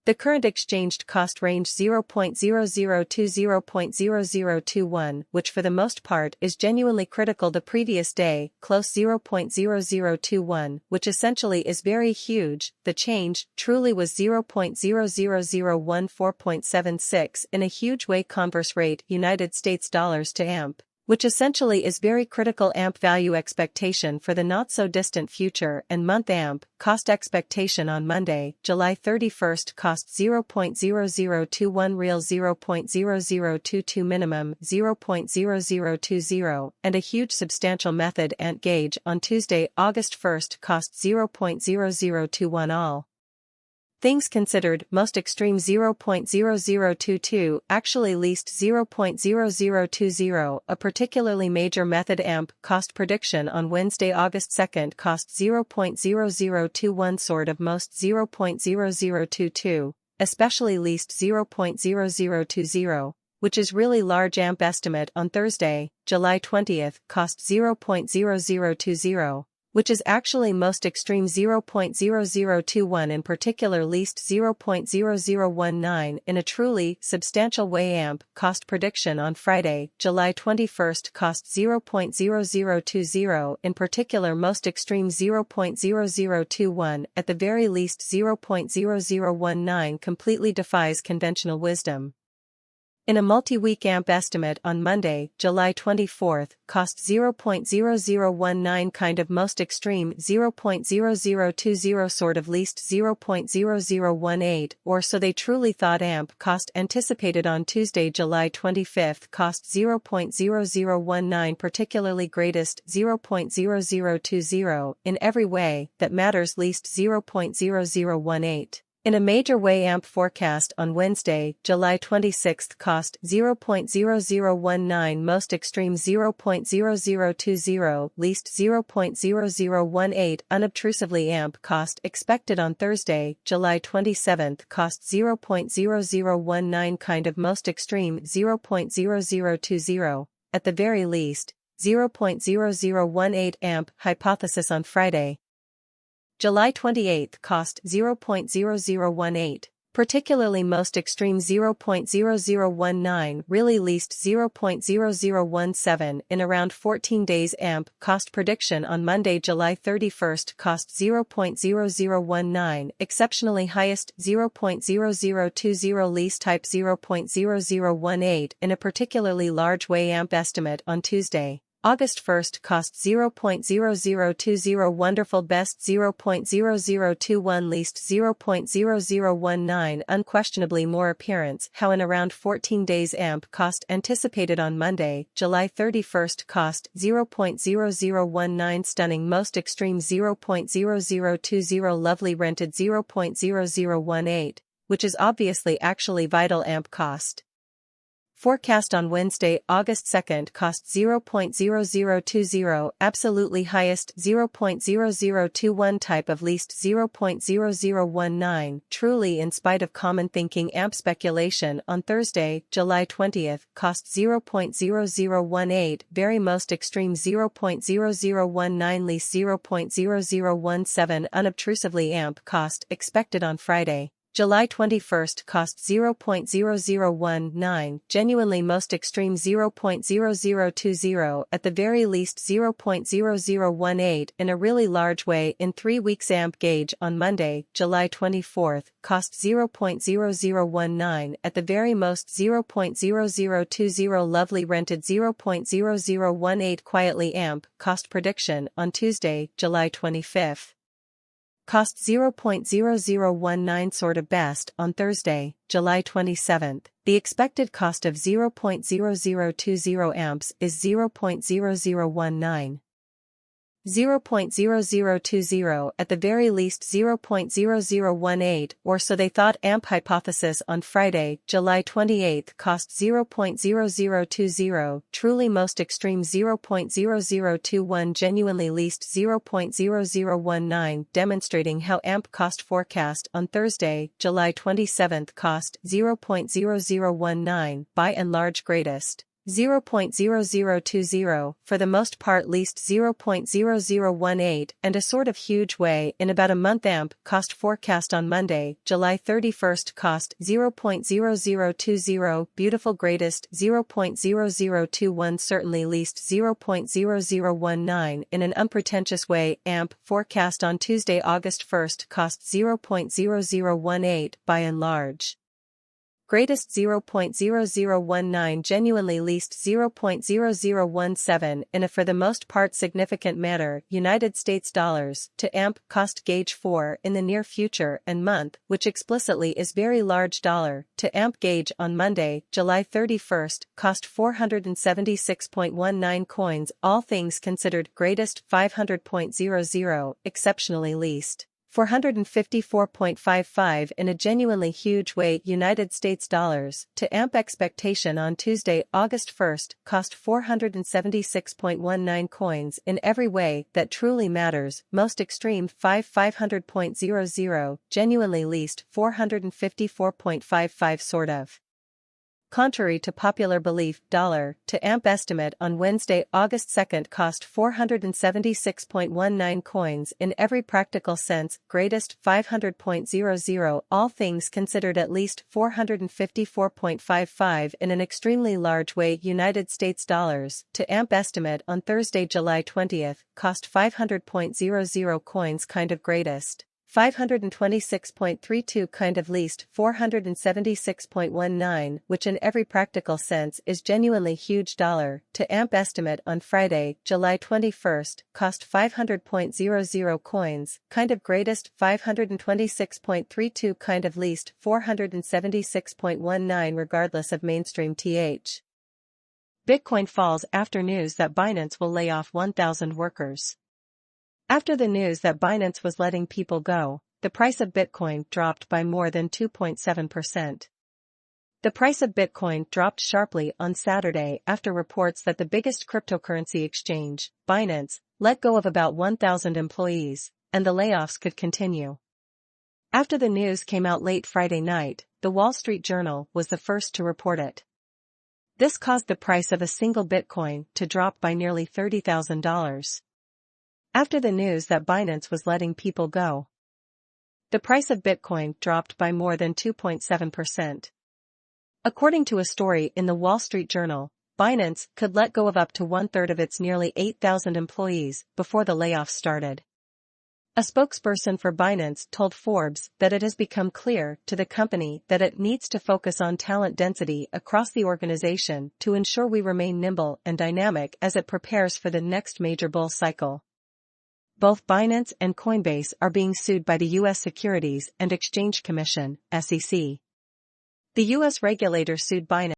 The current exchanged cost range 0.00 to 0.0021, which for the most part is genuinely critical. The previous day, close 0.0021, which essentially is very huge. The change truly was 0.00014.76 in a huge way. Converse rate United States dollars to AMP, which essentially is very critical. AMP value expectation for the not-so-distant future and month. AMP cost expectation on Monday, July 31st cost 0.0021 real, 0.0022 minimum, 0.0020, and a huge substantial method ant gauge on Tuesday, August 1st cost 0.0021 all. Things considered, most extreme 0.0022, actually least 0.0020, a particularly major method. AMP cost prediction on Wednesday, August 2nd cost 0.0021 sort of most 0.0022, especially least 0.0020, which is really large. AMP estimate on Thursday, July 20th cost 0.0020. Which is actually most extreme 0.0021, in particular least 0.0019 in a truly substantial way. AMP cost prediction on Friday, July 21st cost 0.0020, in particular most extreme 0.0021, at the very least 0.0019, completely defies conventional wisdom. In a multi-week AMP estimate on Monday, July 24th, cost 0.0019 kind of most extreme 0.0020 sort of least 0.0018, or so they truly thought. AMP cost anticipated on Tuesday, July 25th cost 0.0019, particularly greatest 0.0020 in every way that matters, least 0.0018. In a major way. AMP forecast on Wednesday, July 26th cost 0.0019 most extreme 0.0020 least 0.0018 unobtrusively. AMP cost expected on Thursday, July 27th cost 0.0019 kind of most extreme 0.0020, at the very least 0.0018. AMP hypothesis on Friday, July 28th cost 0.0018, particularly most extreme 0.0019, really least 0.0017 in around 14 days. AMP cost prediction on Monday, July 31st cost 0.0019, exceptionally highest 0.0020, least type 0.0018 in a particularly large way. AMP estimate on Tuesday, August 1st cost 0.0020, wonderful best 0.0021, least 0.0019, unquestionably more appearance. How in around 14 days. AMP cost anticipated on Monday, July 31st cost 0.0019, stunning most extreme 0.0020, lovely rented 0.0018, which is obviously actually vital. AMP cost forecast on Wednesday, August 2nd cost 0.0020, absolutely highest 0.0021, type of least 0.0019, truly in spite of common thinking. AMP speculation on Thursday, July 20th cost 0.0018, very most extreme 0.0019, least 0.0017, unobtrusively. AMP cost expected on Friday, July 21st cost 0.0019, genuinely most extreme 0.0020, at the very least 0.0018 in a really large way. In 3 weeks. AMP gauge on Monday, July 24th cost 0.0019, at the very most 0.0020, lovely rented 0.0018, quietly. AMP cost prediction on Tuesday, July 25th cost 0.0019, sort of best on Thursday, July 27th. The expected cost of 0.0020 amps is 0.0019. 0.0020, at the very least 0.0018, or so they thought. AMP hypothesis on Friday, July 28th cost 0.0020, truly most extreme 0.0021, genuinely least 0.0019, demonstrating how. AMP cost forecast on Thursday, July 27th cost 0.0019, by and large greatest 0.0020, for the most part least 0.0018, and a sort of huge way in about a month. AMP cost forecast on Monday, July 31st cost 0.0020, beautiful greatest 0.0021, certainly least 0.0019, in an unpretentious way. AMP forecast on Tuesday, August 1st cost 0.0018, by and large. Greatest 0.0019, genuinely least 0.0017, in a for the most part significant manner. United States dollars to AMP cost gauge 4 in the near future and month, which explicitly is very large. Dollar to AMP gauge on Monday, July 31st, cost 476.19 coins, all things considered. Greatest 500.00, exceptionally least 454.55, in a genuinely huge way. United States dollars to AMP expectation on Tuesday, August 1st, cost 476.19 coins, in every way that truly matters. Most extreme 500.00, genuinely least 454.55, sort of. Contrary to popular belief, dollar to AMP estimate on Wednesday, August 2nd cost 476.19 coins, in every practical sense. Greatest 500.00, all things considered at least 454.55, in an extremely large way. United States dollars to AMP estimate on Thursday, July 20th, cost 500.00 coins, kind of greatest 526.32, kind of least 476.19, which in every practical sense is genuinely huge. Dollar to AMP estimate on Friday, July 21st, cost 500.00 coins, kind of greatest 526.32, kind of least 476.19, regardless of mainstream th. Bitcoin falls after news that Binance will lay off 1,000 workers. After the news that Binance was letting people go, the price of Bitcoin dropped by more than 2.7%. The price of Bitcoin dropped sharply on Saturday after reports that the biggest cryptocurrency exchange, Binance, let go of about 1,000 employees, and the layoffs could continue. After the news came out late Friday night, the Wall Street Journal was the first to report it. This caused the price of a single Bitcoin to drop by nearly $30,000. After the news that Binance was letting people go, the price of Bitcoin dropped by more than 2.7%. According to a story in the Wall Street Journal, Binance could let go of up to one-third of its nearly 8,000 employees before the layoffs started. A spokesperson for Binance told Forbes that it has become clear to the company that it needs to focus on talent density across the organization to ensure we remain nimble and dynamic as it prepares for the next major bull cycle. Both Binance and Coinbase are being sued by the U.S. Securities and Exchange Commission, SEC. The U.S. regulator sued Binance